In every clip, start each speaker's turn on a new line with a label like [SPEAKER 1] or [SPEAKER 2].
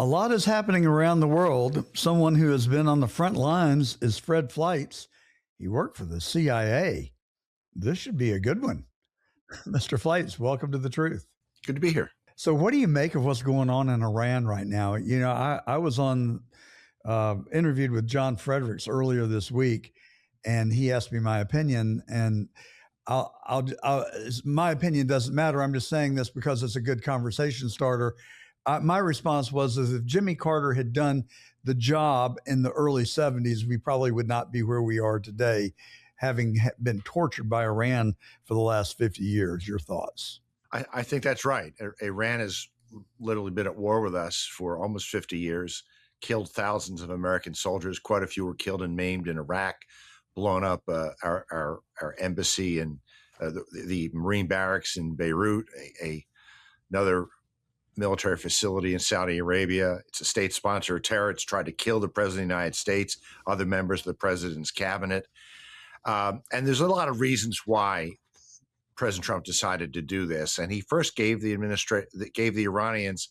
[SPEAKER 1] A lot is happening around the world. Someone who has been on the front lines is Fred Fleitz. He worked for the CIA. This should be a good one. Mr. Fleitz, welcome to the truth.
[SPEAKER 2] Good to be here.
[SPEAKER 1] So, what do you make of what's going on in Iran right now? You know, I was on interviewed with John Fredericks earlier this week, and he asked me my opinion. And my opinion doesn't matter. I'm just saying this because it's a good conversation starter. My response was, is if Jimmy Carter had done the job in the early 70s, we probably would not be where we are today, having been tortured by Iran for the last 50 years. Your thoughts?
[SPEAKER 2] I think that's right. Iran has literally been at war with us for almost 50 years, killed thousands of American soldiers. Quite a few were killed and maimed in Iraq, blown up our embassy and the Marine barracks in Beirut, another military facility in Saudi Arabia. It's a state sponsor of terror. It's tried to kill the president of the United States, other members of the president's cabinet. And there's a lot of reasons why President Trump decided to do this. And he first gave the Iranians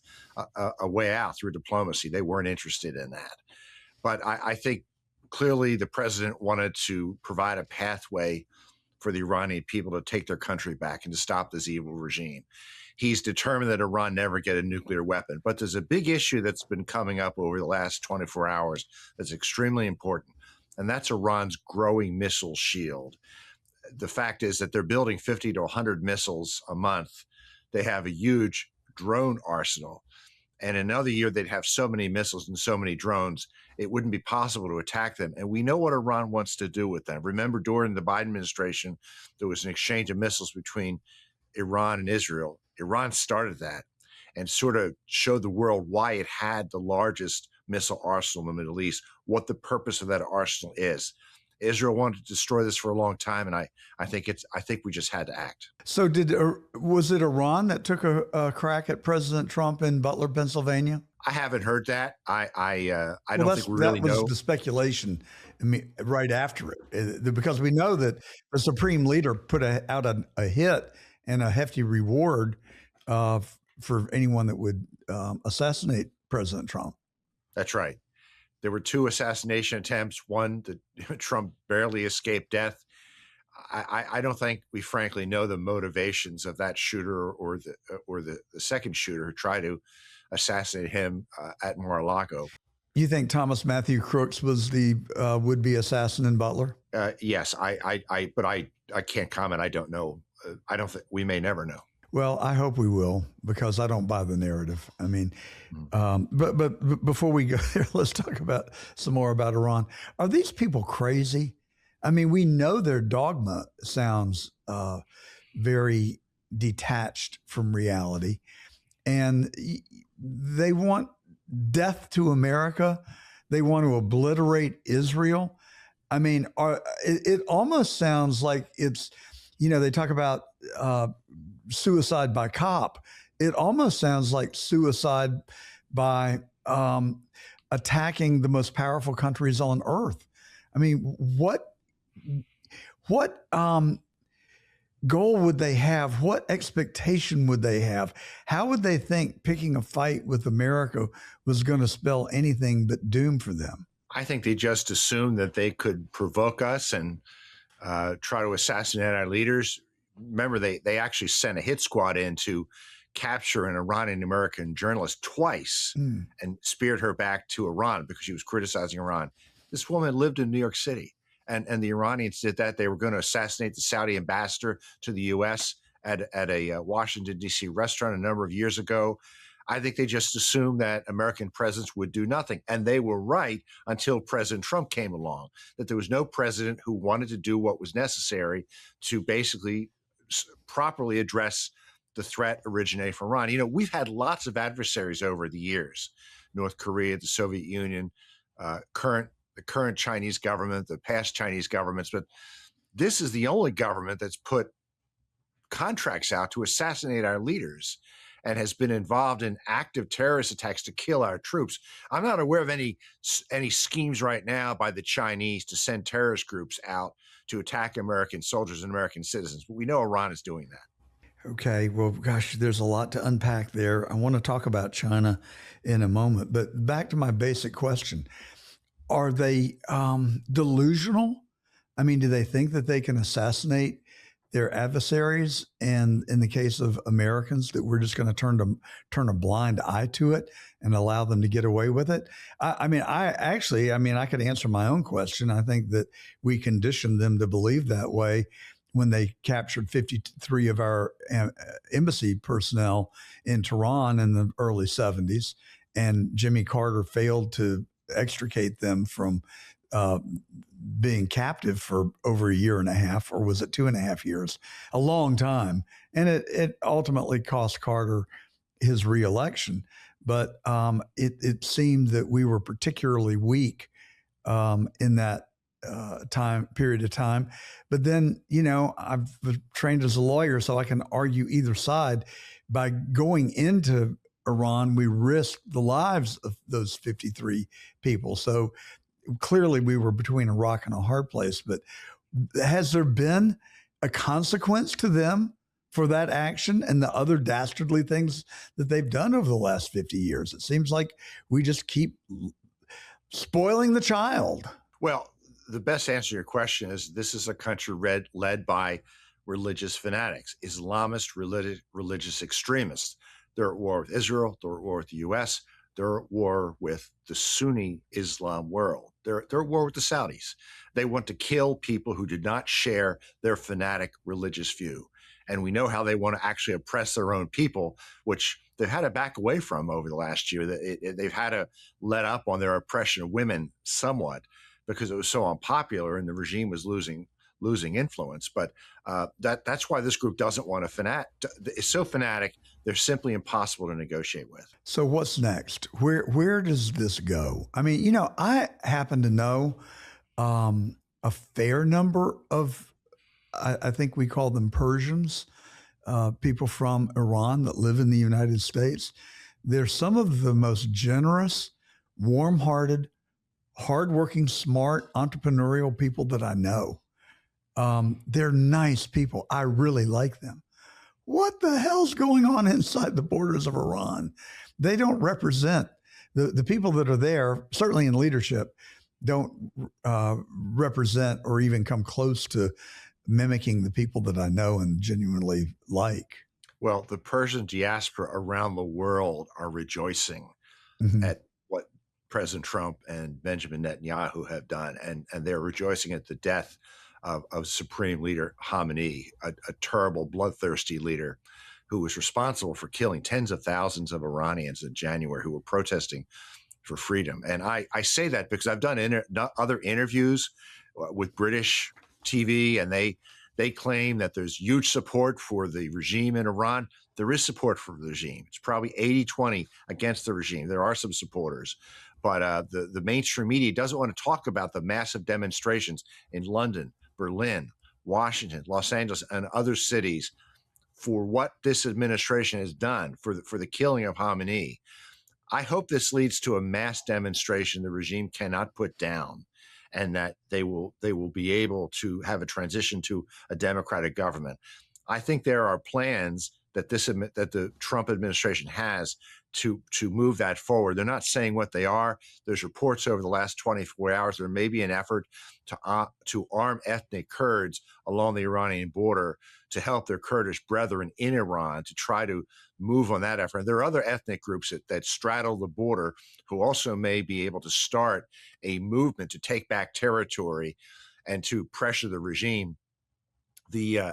[SPEAKER 2] a way out through diplomacy. They weren't interested in that. But I think clearly the president wanted to provide a pathway for the Iranian people to take their country back and to stop this evil regime. He's determined that Iran never get a nuclear weapon. But there's a big issue that's been coming up over the last 24 hours that's extremely important, and that's Iran's growing missile shield. The fact is that they're building 50 to 100 missiles a month. They have a huge drone arsenal. And in another year, they'd have so many missiles and so many drones, it wouldn't be possible to attack them. And we know what Iran wants to do with them. Remember, during the Biden administration, there was an exchange of missiles between Iran and Israel. Iran started that and sort of showed the world why it had the largest missile arsenal in the Middle East, what the purpose of that arsenal is. Israel wanted to destroy this for a long time, and I think we just had to act.
[SPEAKER 1] So, was it Iran that took a crack at President Trump in Butler, Pennsylvania?
[SPEAKER 2] I haven't heard that. I don't think we really know.
[SPEAKER 1] That was the speculation. I mean, right after it, because we know that the Supreme Leader put out a hit and a hefty reward for anyone that would assassinate President Trump.
[SPEAKER 2] That's right. There were 2 assassination attempts. One that Trump barely escaped death. I don't think we frankly know the motivations of that shooter or the second shooter who tried to assassinate him at Mar-a-Lago.
[SPEAKER 1] You think Thomas Matthew Crooks was the would-be assassin in Butler?
[SPEAKER 2] Yes, but I can't comment. I don't know. I don't think we may never know.
[SPEAKER 1] Well, I hope we will, because I don't buy the narrative. I mean, but before we go there, let's talk about some more about Iran. Are these people crazy? I mean, we know their dogma sounds very detached from reality, and they want death to America. They want to obliterate Israel. I mean, it almost sounds like it's, they talk about suicide by cop. It almost sounds like suicide by attacking the most powerful countries on earth. I mean, what goal would they have? What expectation would they have? How would they think picking a fight with America was going to spell anything but doom for them?
[SPEAKER 2] I think they just assumed that they could provoke us and try to assassinate our leaders. Remember, they actually sent a hit squad in to capture an Iranian-American journalist twice and speared her back to Iran because she was criticizing Iran. This woman lived in New York City, and the Iranians did that. They were going to assassinate the Saudi ambassador to the U.S. at a Washington, D.C. restaurant a number of years ago. I think they just assumed that American presidents would do nothing. And they were right until President Trump came along, that there was no president who wanted to do what was necessary to basically properly address the threat originating from Iran. We've had lots of adversaries over the years: North Korea, the Soviet Union, the current Chinese government, the past Chinese governments. But this is the only government that's put contracts out to assassinate our leaders and has been involved in active terrorist attacks to kill our troops. I'm not aware of any schemes right now by the Chinese to send terrorist groups out to attack American soldiers and American citizens, but we know Iran is doing that.
[SPEAKER 1] Okay, well, gosh, there's a lot to unpack there. I want to talk about China in a moment, but back to my basic question. Are they delusional? I mean, do they think that they can assassinate their adversaries? And in the case of Americans, that we're just going to turn a blind eye to it and allow them to get away with it? I could answer my own question. I think that we conditioned them to believe that way when they captured 53 of our embassy personnel in Tehran in the early 70s, and Jimmy Carter failed to extricate them from uh, being captive for over a year and a half, or was it 2.5 years? A long time. And it ultimately cost Carter his reelection. But it seemed that we were particularly weak in that period of time. But then, I've trained as a lawyer, so I can argue either side. By going into Iran, we risked the lives of those 53 people. So clearly we were between a rock and a hard place. But has there been a consequence to them for that action and the other dastardly things that they've done over the last 50 years? It seems like we just keep spoiling the child.
[SPEAKER 2] Well, the best answer to your question is this is a country led by religious fanatics, Islamist religious extremists. They're at war with Israel. They're at war with the U.S. They're at war with the Sunni Islam world. They're at war with the Saudis. They want to kill people who do not share their fanatic religious view. And we know how they want to actually oppress their own people, which they've had to back away from over the last year. They've had to let up on their oppression of women somewhat because it was so unpopular and the regime was losing influence. But that's why this group doesn't want to it's so fanatic, they're simply impossible to negotiate with.
[SPEAKER 1] So what's next? Where does this go? I mean, I happen to know a fair number of, I think we call them Persians, people from Iran that live in the United States. They're some of the most generous, warm-hearted, hardworking, smart, entrepreneurial people that I know. They're nice people. I really like them. What the hell's going on inside the borders of Iran? They don't represent the people that are there, certainly in leadership, don't represent or even come close to mimicking the people that I know and genuinely like.
[SPEAKER 2] Well, the Persian diaspora around the world are rejoicing at what President Trump and Benjamin Netanyahu have done, and they're rejoicing at the death of Supreme Leader Khamenei, a terrible, bloodthirsty leader who was responsible for killing tens of thousands of Iranians in January who were protesting for freedom. And I say that because I've done other interviews with British TV, and they claim that there's huge support for the regime in Iran. There is support for the regime. It's probably 80-20 against the regime. There are some supporters. But the mainstream media doesn't want to talk about the massive demonstrations in London, Berlin, Washington, Los Angeles, and other cities for what this administration has done for the killing of Khamenei. I hope this leads to a mass demonstration the regime cannot put down, and that they will be able to have a transition to a democratic government. I think there are plans that the Trump administration has to move that forward. They're not saying what they are. There's reports over the last 24 hours there may be an effort to arm ethnic Kurds along the Iranian border to help their Kurdish brethren in Iran to try to move on that effort. And there are other ethnic groups that straddle the border who also may be able to start a movement to take back territory and to pressure the regime. The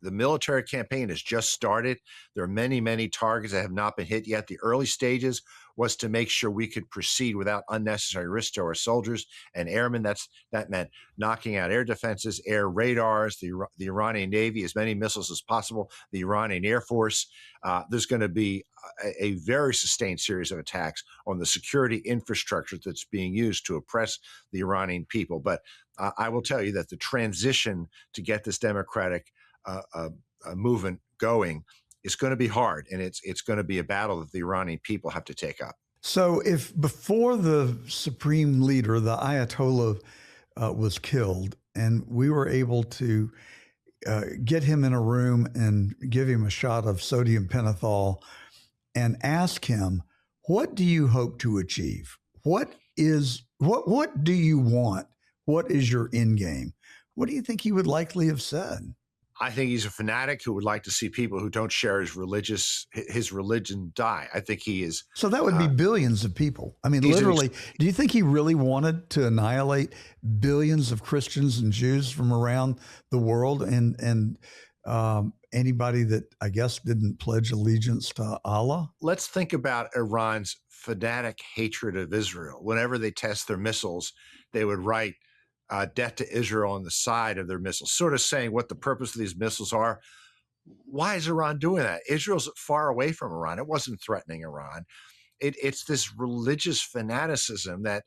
[SPEAKER 2] military campaign has just started. There are many, many targets that have not been hit yet. The early stages was to make sure we could proceed without unnecessary risk to our soldiers and airmen. That meant knocking out air defenses, air radars, the Iranian Navy, as many missiles as possible, the Iranian Air Force. There's going to be a very sustained series of attacks on the security infrastructure that's being used to oppress the Iranian people. But I will tell you that the transition to get this democratic movement going is going to be hard, and it's going to be a battle that the Iranian people have to take up.
[SPEAKER 1] So if before the supreme leader, the Ayatollah, was killed, and we were able to get him in a room and give him a shot of sodium pentothal and ask him, what do you hope to achieve? What do you want? What is your end game? What do you think he would likely have said?
[SPEAKER 2] I think he's a fanatic who would like to see people who don't share his religion die. I think he is.
[SPEAKER 1] So that would be billions of people. I mean, literally, do you think he really wanted to annihilate billions of Christians and Jews from around the world and anybody that I guess didn't pledge allegiance to Allah?
[SPEAKER 2] Let's think about Iran's fanatic hatred of Israel. Whenever they test their missiles, they would write death to Israel on the side of their missiles, sort of saying what the purpose of these missiles are. Why is Iran doing that? Israel's far away from Iran. It wasn't threatening Iran. It's this religious fanaticism that,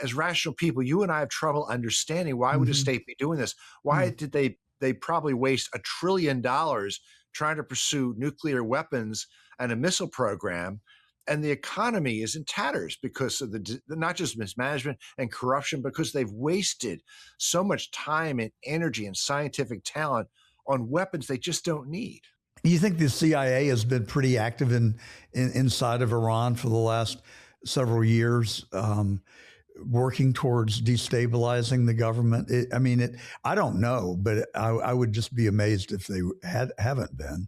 [SPEAKER 2] as rational people, you and I have trouble understanding. Why would a state be doing this? Why did they probably waste $1 trillion trying to pursue nuclear weapons and a missile program? And the economy is in tatters because of not just mismanagement and corruption, because they've wasted so much time and energy and scientific talent on weapons they just don't need.
[SPEAKER 1] You think the CIA has been pretty active inside of Iran for the last several years, working towards destabilizing the government? I don't know, but I would just be amazed if they haven't been.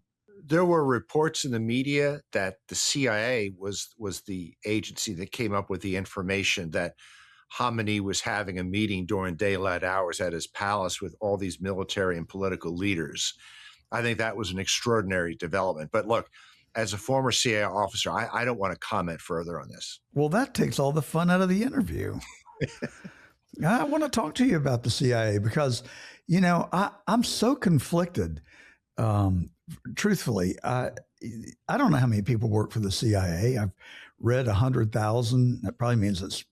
[SPEAKER 2] There were reports in the media that the CIA was the agency that came up with the information that Khamenei was having a meeting during daylight hours at his palace with all these military and political leaders. I think that was an extraordinary development. But look, as a former CIA officer, I don't want to comment further on this.
[SPEAKER 1] Well, that takes all the fun out of the interview. I want to talk to you about the CIA because, I'm so conflicted. Truthfully, I don't know how many people work for the CIA. I've read 100,000. That probably means it's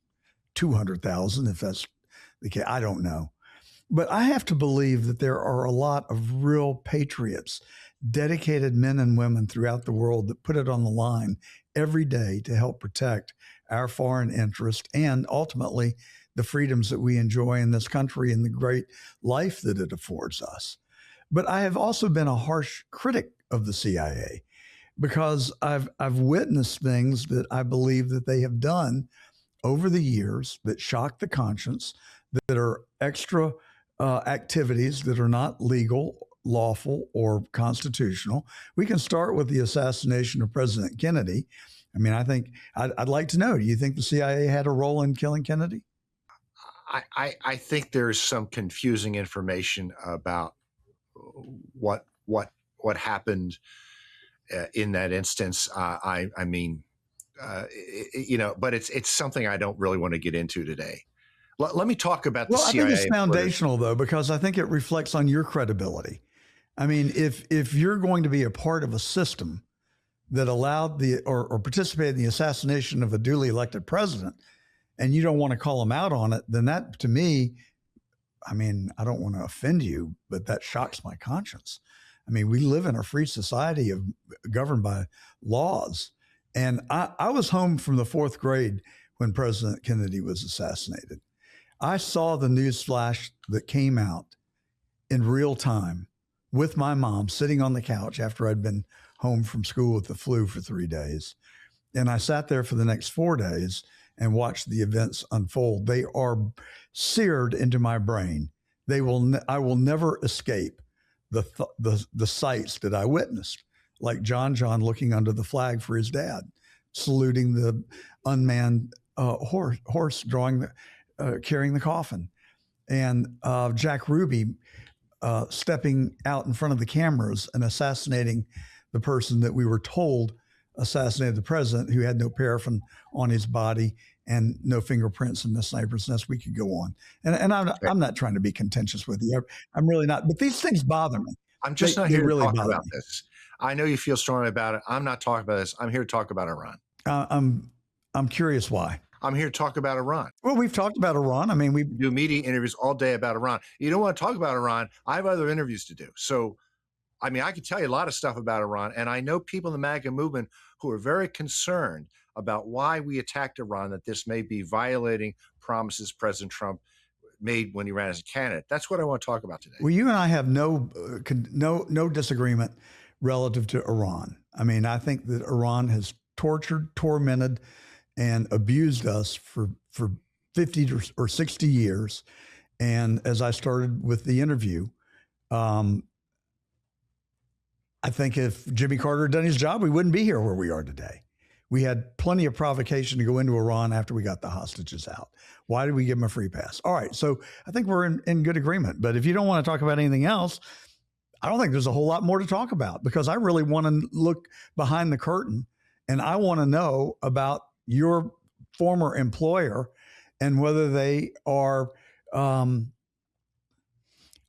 [SPEAKER 1] 200,000 if that's the case. I don't know. But I have to believe that there are a lot of real patriots, dedicated men and women throughout the world that put it on the line every day to help protect our foreign interest and ultimately the freedoms that we enjoy in this country and the great life that it affords us. But I have also been a harsh critic of the CIA because I've witnessed things that I believe that they have done over the years that shock the conscience, that are extra activities that are not legal, lawful, or constitutional. We can start with the assassination of President Kennedy. I think I'd like to know, do you think the CIA had a role in killing Kennedy?
[SPEAKER 2] I think there's some confusing information about what happened in that instance. But it's something I don't really want to get into today. Let me talk about the CIA.
[SPEAKER 1] I think it's foundational though, because I think it reflects on your credibility. If you're going to be a part of a system that allowed or participated in the assassination of a duly elected president, and you don't want to call him out on it, then that to me, I don't want to offend you, but that shocks my conscience. We live in a free society governed by laws. And I was home from the fourth grade when President Kennedy was assassinated. I saw the news flash that came out in real time with my mom sitting on the couch after I'd been home from school with the flu for 3 days. And I sat there for the next 4 days and watched the events unfold. They are seared into my brain. I will never escape the sights that I witnessed, like John looking under the flag for his dad, saluting the unmanned horse carrying the coffin, and Jack Ruby stepping out in front of the cameras and assassinating the person that we were told assassinated the president, who had no paraffin on his body and no fingerprints in the sniper's nest. We could go on. And I'm not trying to be contentious with you. I'm really not. But these things bother me.
[SPEAKER 2] I'm just not here to talk about this. I know you feel strongly about it. I'm not talking about this. I'm here to talk about Iran.
[SPEAKER 1] I'm curious why.
[SPEAKER 2] I'm here to talk about Iran.
[SPEAKER 1] Well, we've talked about Iran. We
[SPEAKER 2] do media interviews all day about Iran. You don't want to talk about Iran. I have other interviews to do. So, I could tell you a lot of stuff about Iran. And I know people in the MAGA movement who are very concerned about why we attacked Iran, that this may be violating promises President Trump made when he ran as a candidate. That's what I want to talk about today.
[SPEAKER 1] Well, you and I have no disagreement relative to Iran. I mean, I think that Iran has tortured, tormented, and abused us for 50 or 60 years. And as I started with the interview, I think if Jimmy Carter had done his job, we wouldn't be here where we are today. We had plenty of provocation to go into Iran after we got the hostages out. Why did we give them a free pass? All right. So I think we're in good agreement. But if you don't want to talk about anything else, I don't think there's a whole lot more to talk about, because I really want to look behind the curtain, and I want to know about your former employer and whether they are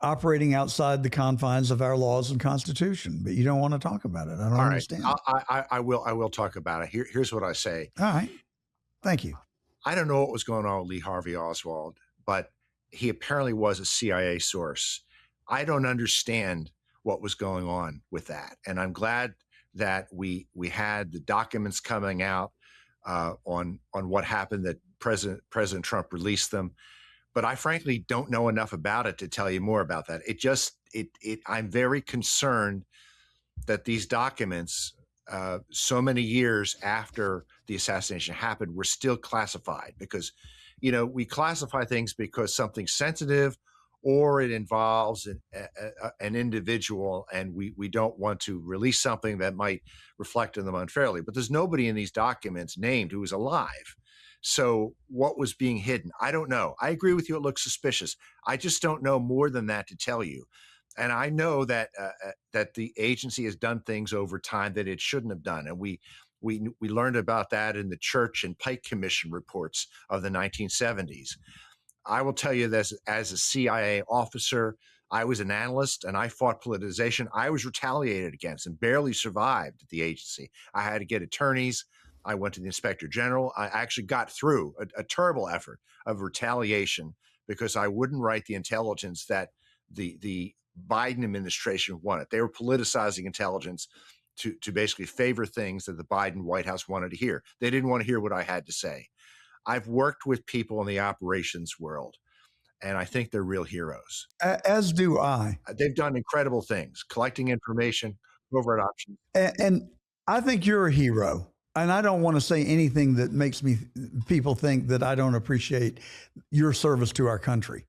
[SPEAKER 1] operating outside the confines of our laws and Constitution. But you don't want to talk about it. I don't understand.
[SPEAKER 2] I will talk about it. Here's what I say.
[SPEAKER 1] All right. Thank you.
[SPEAKER 2] I don't know what was going on with Lee Harvey Oswald, but he apparently was a CIA source. I don't understand what was going on with that. And I'm glad that we had the documents coming out on what happened, that President Trump released them. But I frankly don't know enough about it to tell you more about that. I'm very concerned that these documents, so many years after the assassination happened, were still classified, because, we classify things because something's sensitive or it involves an individual, and we don't want to release something that might reflect on them unfairly. But there's nobody in these documents named who was alive. So what was being hidden? I don't know. I agree with you. It looks suspicious. I just don't know more than that to tell you. And I know that that the agency has done things over time that it shouldn't have done. And we learned about that in the Church and Pike Commission reports of the 1970s. I will tell you this, as a CIA officer, I was an analyst and I fought politicization. I was retaliated against and barely survived at the agency. I had to get attorneys. I went to the Inspector General. I actually got through a terrible effort of retaliation because I wouldn't write the intelligence that the Biden administration wanted. They were politicizing intelligence to basically favor things that the Biden White House wanted to hear. They didn't want to hear what I had to say. I've worked with people in the operations world, and I think they're real heroes.
[SPEAKER 1] As do I.
[SPEAKER 2] They've done incredible things, collecting information, covert options.
[SPEAKER 1] And I think you're a hero. And I don't want to say anything that makes people think that I don't appreciate your service to our country.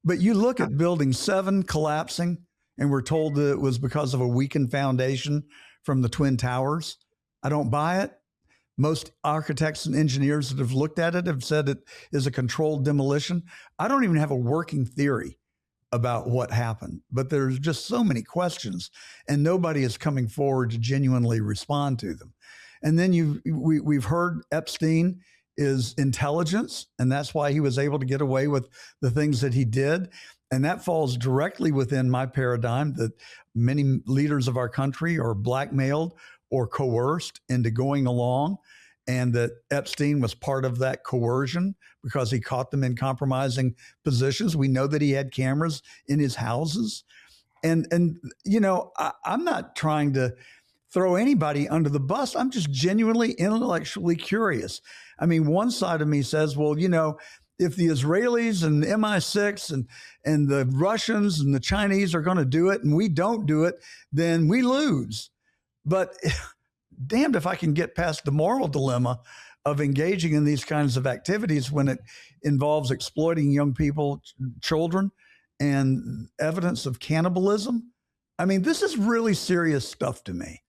[SPEAKER 1] But you look at Building 7 collapsing, and we're told that it was because of a weakened foundation from the Twin Towers. I don't buy it. Most architects and engineers that have looked at it have said it is a controlled demolition. I don't even have a working theory about what happened, but there's just so many questions, and nobody is coming forward to genuinely respond to them. And then we've heard Epstein is intelligence, and that's why he was able to get away with the things that he did. And that falls directly within my paradigm that many leaders of our country are blackmailed or coerced into going along, and that Epstein was part of that coercion because he caught them in compromising positions. We know that he had cameras in his houses. And I'm not trying to throw anybody under the bus. I'm just genuinely intellectually curious. I mean, one side of me says, well, if the Israelis and MI6 and the Russians and the Chinese are going to do it and we don't do it, then we lose. But damned if I can get past the moral dilemma of engaging in these kinds of activities when it involves exploiting young people, children, and evidence of cannibalism. I mean, this is really serious stuff to me.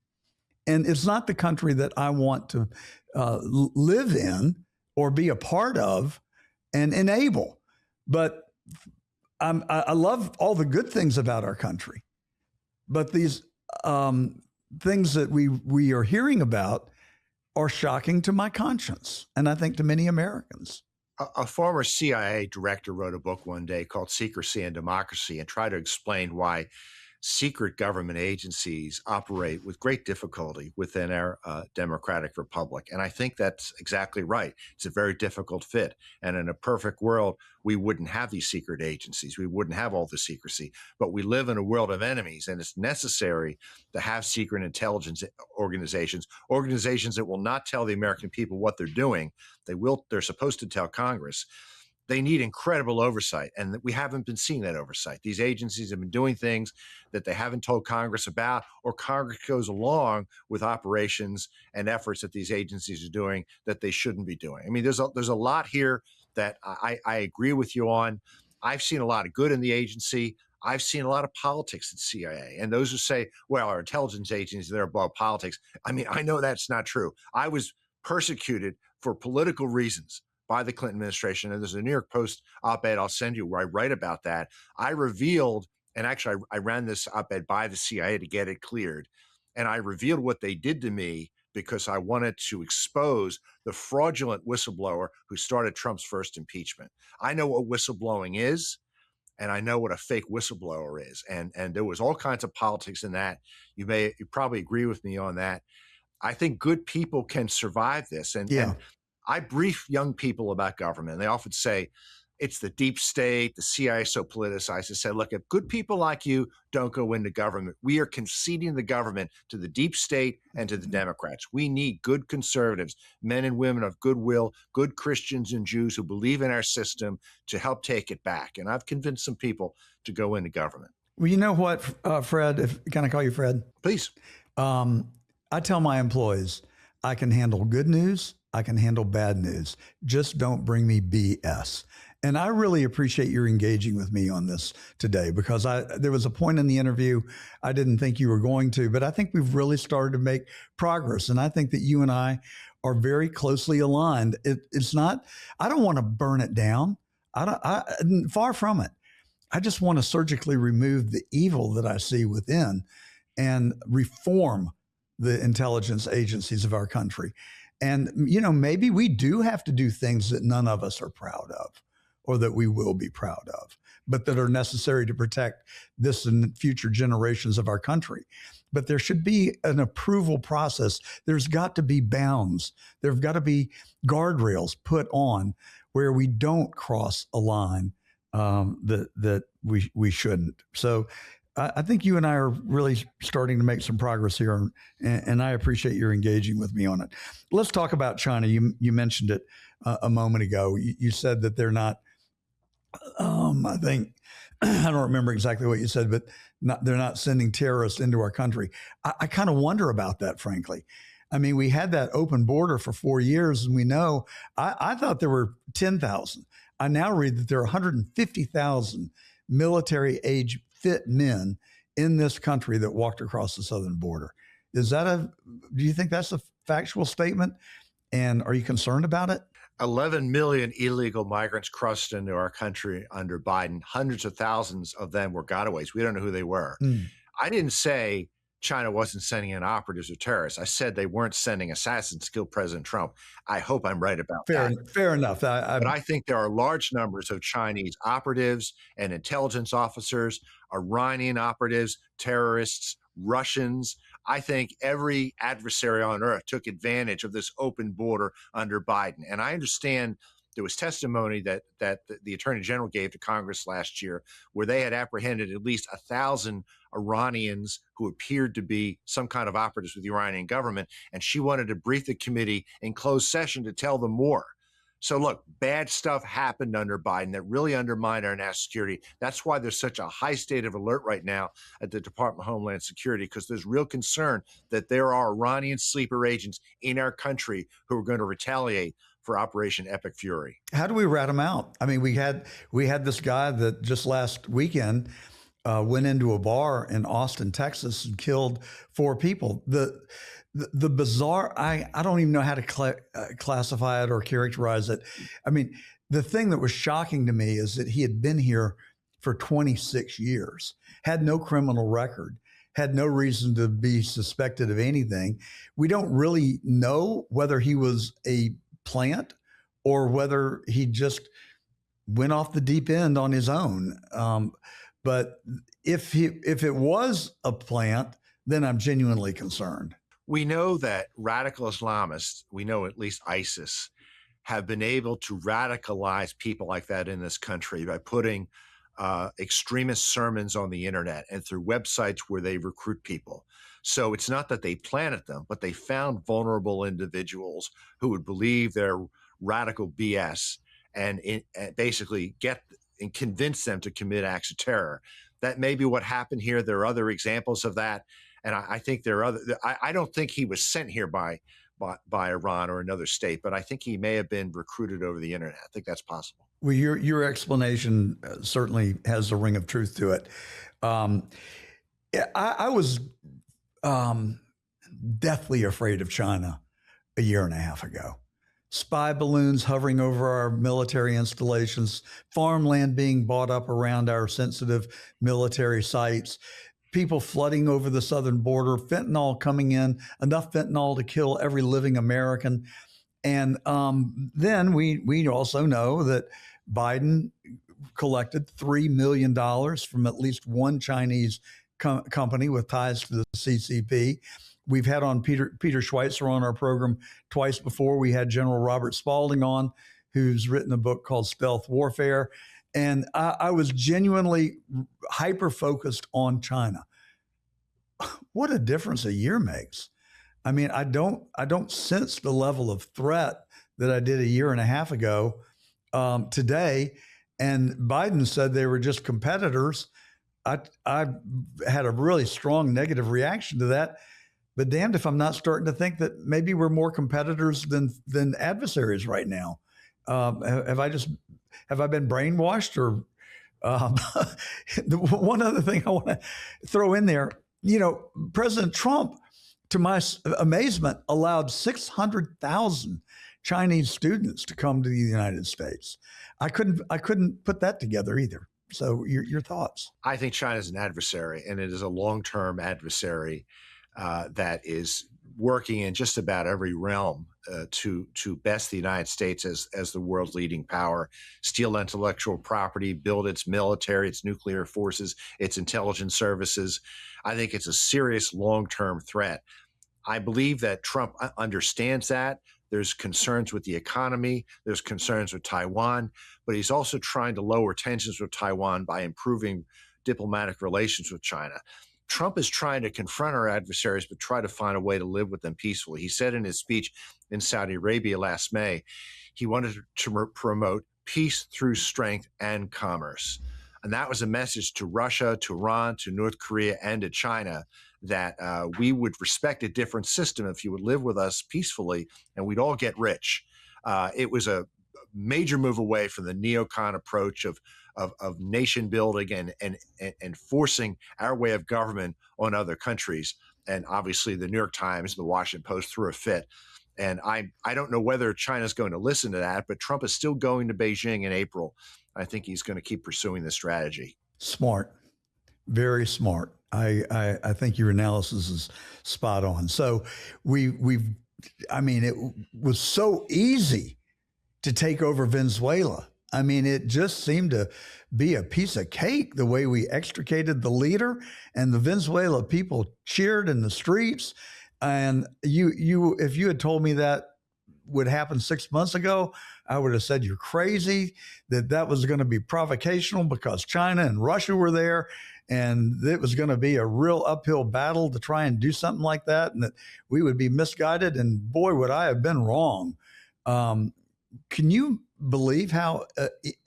[SPEAKER 1] And it's not the country that I want to live in or be a part of and enable. But I love all the good things about our country. But these things that we are hearing about are shocking to my conscience, and I think to many Americans.
[SPEAKER 2] A former CIA director wrote a book one day called Secrecy and Democracy and tried to explain why secret government agencies operate with great difficulty within our democratic republic. And I think that's exactly right. It's a very difficult fit. And in a perfect world, we wouldn't have these secret agencies. We wouldn't have all the secrecy. But we live in a world of enemies, and it's necessary to have secret intelligence organizations that will not tell the American people what they're doing. They're supposed to tell Congress. they need incredible oversight, and we haven't been seeing that oversight. These agencies have been doing things that they haven't told Congress about, or Congress goes along with operations and efforts that these agencies are doing that they shouldn't be doing. I mean, there's a lot here that I agree with you on. I've seen a lot of good in the agency. I've seen a lot of politics at CIA, and those who say, well, our intelligence agencies, they're above politics. I mean, I know that's not true. I was persecuted for political reasons by the Clinton administration. And there's a New York Post op-ed I'll send you where I write about that. I revealed, and actually I ran this op-ed by the CIA to get it cleared. And I revealed what they did to me because I wanted to expose the fraudulent whistleblower who started Trump's first impeachment. I know what whistleblowing is, and I know what a fake whistleblower is. And there was all kinds of politics in that. You probably agree with me on that. I think good people can survive this. And I brief young people about government. They often say, it's the deep state, the CIA is so politicized. I say, look, if good people like you don't go into government, we are conceding the government to the deep state and to the Democrats. We need good conservatives, men and women of goodwill, good Christians and Jews who believe in our system to help take it back. And I've convinced some people to go into government.
[SPEAKER 1] Well, you know what, Fred, can I call you Fred?
[SPEAKER 2] Please.
[SPEAKER 1] I tell my employees, I can handle good news, I can handle bad news. Just don't bring me BS. And I really appreciate your engaging with me on this today, because there was a point in the interview I didn't think you were going to, but I think we've really started to make progress. And I think that you and I are very closely aligned. It's not, I don't want to burn it down. Far from it. I just want to surgically remove the evil that I see within and reform the intelligence agencies of our country. And, maybe we do have to do things that none of us are proud of, or that we will be proud of, but that are necessary to protect this and future generations of our country. But there should be an approval process. There's got to be bounds. There've got to be guardrails put on where we don't cross a line that we shouldn't. So I think you and I are really starting to make some progress here, and I appreciate your engaging with me on it. Let's talk about China. You mentioned it a moment ago. You said that they're not, I think, I don't remember exactly what you said, but they're not sending terrorists into our country. I kind of wonder about that, frankly. I mean, we had that open border for 4 years, and we know, I thought there were 10,000. I now read that there are 150,000 military age fit men in this country that walked across the southern border. Do you think that's a factual statement? And are you concerned about it?
[SPEAKER 2] 11 million illegal migrants crossed into our country under Biden. Hundreds of thousands of them were gotaways. We don't know who they were. I didn't say China wasn't sending in operatives or terrorists. I said they weren't sending assassins to kill President Trump. I hope I'm right about that.
[SPEAKER 1] Fair enough.
[SPEAKER 2] But I think there are large numbers of Chinese operatives and intelligence officers, Iranian operatives, terrorists, Russians. I think every adversary on earth took advantage of this open border under Biden. And I understand there was testimony that the Attorney General gave to Congress last year where they had apprehended at least 1,000 Iranians who appeared to be some kind of operatives with the Iranian government. And she wanted to brief the committee in closed session to tell them more. So look, bad stuff happened under Biden that really undermined our national security. That's why there's such a high state of alert right now at the Department of Homeland Security, because there's real concern that there are Iranian sleeper agents in our country who are going to retaliate for Operation Epic Fury.
[SPEAKER 1] How do we rat them out? I mean, we had this guy that just last weekend went into a bar in Austin, Texas, and killed 4 people. The bizarre, I don't even know how to classify it or characterize it. I mean, the thing that was shocking to me is that he had been here for 26 years, had no criminal record, had no reason to be suspected of anything. We don't really know whether he was a plant or whether he just went off the deep end on his own. But if it was a plant, then I'm genuinely concerned.
[SPEAKER 2] We know that radical Islamists, we know at least ISIS, have been able to radicalize people like that in this country by putting extremist sermons on the internet and through websites where they recruit people. So it's not that they planted them, but they found vulnerable individuals who would believe their radical BS and basically get and convince them to commit acts of terror. That may be what happened here. There are other examples of that, and I think there are other. I don't think he was sent here by Iran or another state, but I think he may have been recruited over the internet. I think that's possible.
[SPEAKER 1] Well, your explanation certainly has a ring of truth to it. I was deathly afraid of China a year and a half ago. Spy balloons hovering over our military installations, farmland being bought up around our sensitive military sites, people flooding over the southern border, fentanyl coming in, enough fentanyl to kill every living American. And then we also know that Biden collected $3 million from at least one Chinese company with ties to the CCP. We've had on Peter Schweitzer on our program twice before. We had General Robert Spalding on, who's written a book called Stealth Warfare. And I was genuinely hyper-focused on China. What a difference a year makes. I mean, I don't sense the level of threat that I did a year and a half ago today. And Biden said they were just competitors. I had a really strong negative reaction to that. But damned if I'm not starting to think that maybe we're more competitors than adversaries right now. Have I been brainwashed? Or one other thing I want to throw in there, President Trump, to my amazement, allowed 600,000 Chinese students to come to the United States. I couldn't put that together either. So your thoughts?
[SPEAKER 2] I think China is an adversary, and it is a long-term adversary that is working in just about every realm to best the United States as the world's leading power, steal intellectual property, build its military, its nuclear forces, its intelligence services. I think it's a serious long-term threat. I believe that Trump understands that. There's concerns with the economy. There's concerns with Taiwan, but he's also trying to lower tensions with Taiwan by improving diplomatic relations with China. Trump is trying to confront our adversaries, but try to find a way to live with them peacefully. He said in his speech in Saudi Arabia last May, he wanted to promote peace through strength and commerce. And that was a message to Russia, to Iran, to North Korea, and to China that we would respect a different system if you would live with us peacefully and we'd all get rich. It was a major move away from the neocon approach of nation building and forcing our way of government on other countries. And obviously the New York Times, the Washington Post threw a fit. And I don't know whether China's going to listen to that, but Trump is still going to Beijing in April. I think he's going to keep pursuing this strategy.
[SPEAKER 1] Smart, very smart. I think your analysis is spot on. So it was so easy to take over Venezuela. I mean, it just seemed to be a piece of cake the way we extricated the leader, and the Venezuela people cheered in the streets. And if you had told me that would happen 6 months ago, I would have said you're crazy, that was going to be provocational because China and Russia were there, and it was going to be a real uphill battle to try and do something like that, and that we would be misguided. And boy, would I have been wrong. Can you believe how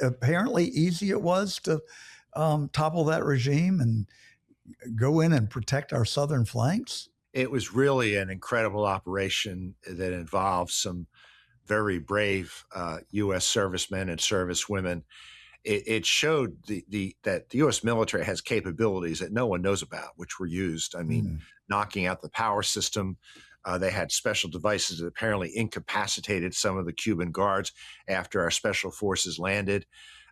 [SPEAKER 1] apparently easy it was to topple that regime and go in and protect our southern flanks?
[SPEAKER 2] It was really an incredible operation that involved some very brave U.S. servicemen and servicewomen. It showed that the U.S. military has capabilities that no one knows about, which were used. I mean, knocking out the power system. They had special devices that apparently incapacitated some of the Cuban guards after our special forces landed.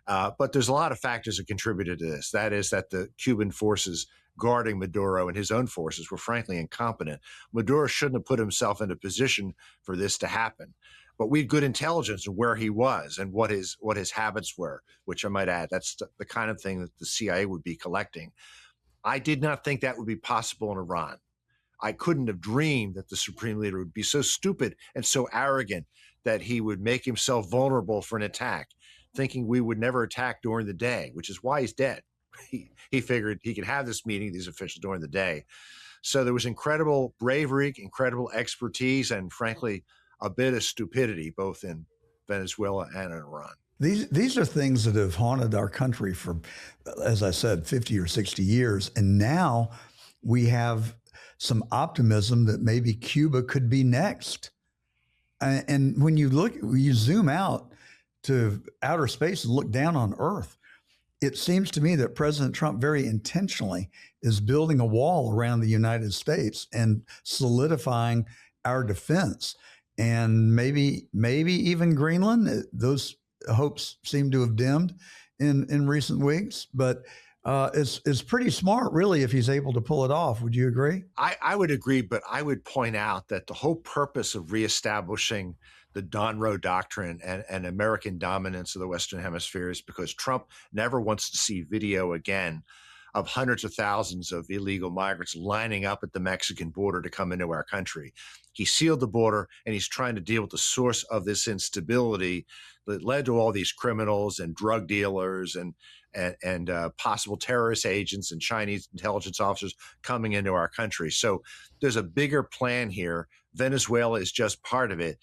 [SPEAKER 2] But there's a lot of factors that contributed to this. That is that the Cuban forces guarding Maduro and his own forces were frankly incompetent. Maduro shouldn't have put himself in a position for this to happen. But we had good intelligence of where he was and what his habits were, which I might add, that's the kind of thing that the CIA would be collecting. I did not think that would be possible in Iran. I couldn't have dreamed that the supreme leader would be so stupid and so arrogant that he would make himself vulnerable for an attack, thinking we would never attack during the day, which is why he's dead. He figured he could have this meeting, these officials, during the day. So there was incredible bravery, incredible expertise, and frankly, a bit of stupidity, both in Venezuela and in Iran.
[SPEAKER 1] These are things that have haunted our country for, as I said, 50 or 60 years. And now we have some optimism that maybe Cuba could be next. And when you zoom out to outer space and look down on Earth, it seems to me that President Trump very intentionally is building a wall around the United States and solidifying our defense. And maybe even Greenland. Those hopes seem to have dimmed in recent weeks, but it's pretty smart, really, if he's able to pull it off. Would you agree?
[SPEAKER 2] I would agree, but I would point out that the whole purpose of reestablishing the Monroe Doctrine and American dominance of the Western Hemisphere is because Trump never wants to see video again of hundreds of thousands of illegal migrants lining up at the Mexican border to come into our country. He sealed the border, and he's trying to deal with the source of this instability that led to all these criminals and drug dealers and possible terrorist agents and Chinese intelligence officers coming into our country. So there's a bigger plan here. Venezuela is just part of it.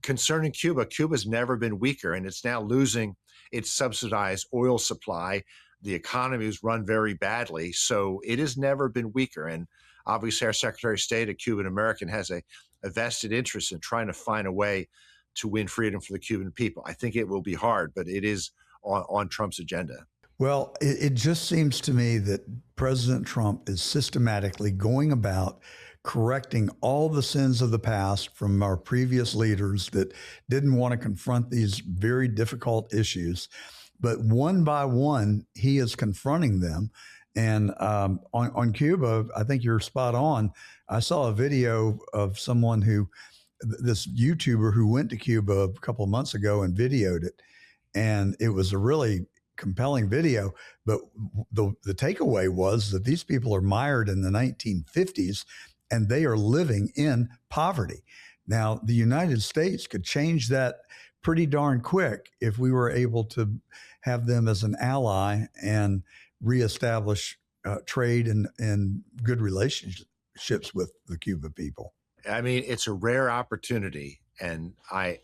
[SPEAKER 2] Concerning Cuba, Cuba's never been weaker, and it's now losing its subsidized oil supply. The economy is run very badly, so it has never been weaker. And obviously, our Secretary of State, a Cuban American, has a vested interest in trying to find a way to win freedom for the Cuban people. I think it will be hard, but it is on Trump's agenda.
[SPEAKER 1] Well, it just seems to me that President Trump is systematically going about correcting all the sins of the past from our previous leaders that didn't want to confront these very difficult issues. But one by one, he is confronting them. And on Cuba, I think you're spot on. I saw a video of this YouTuber who went to Cuba a couple of months ago and videoed it. And it was a really compelling video. But the takeaway was that these people are mired in the 1950s and they are living in poverty. Now, the United States could change that pretty darn quick if we were able to have them as an ally and reestablish trade and good relationships with the Cuba people.
[SPEAKER 2] I mean, it's a rare opportunity, and I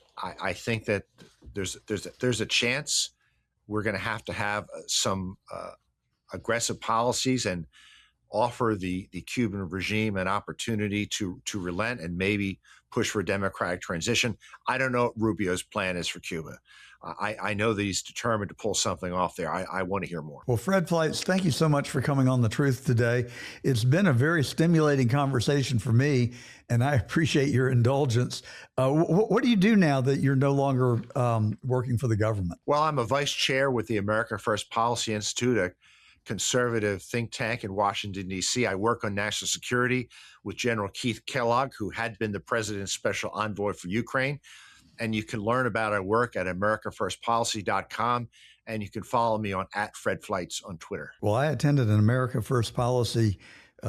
[SPEAKER 2] think that there's a chance we're going to have some aggressive policies and offer the Cuban regime an opportunity to relent and maybe push for a democratic transition. I don't know what Rubio's plan is for Cuba. I know that he's determined to pull something off there. I want to hear more.
[SPEAKER 1] Well, Fred Fleitz, thank you so much for coming on The Truth today. It's been a very stimulating conversation for me, and I appreciate your indulgence. What do you do now that you're no longer working for the government?
[SPEAKER 2] Well, I'm a vice chair with the America First Policy Institute, a conservative think tank in Washington, D.C. I work on national security with General Keith Kellogg, who had been the president's special envoy for Ukraine. And you can learn about our work at americafirstpolicy.com. And you can follow me on @FredFleitz on Twitter.
[SPEAKER 1] Well, I attended an America First Policy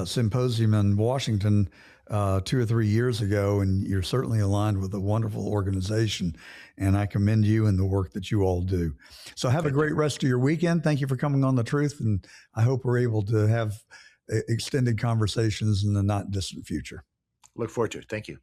[SPEAKER 1] symposium in Washington 2 or 3 years ago, and you're certainly aligned with a wonderful organization. And I commend you and the work that you all do. So have a great rest of your weekend. Thank you for coming on The Truth. And I hope we're able to have extended conversations in the not distant future.
[SPEAKER 2] Look forward to it. Thank you.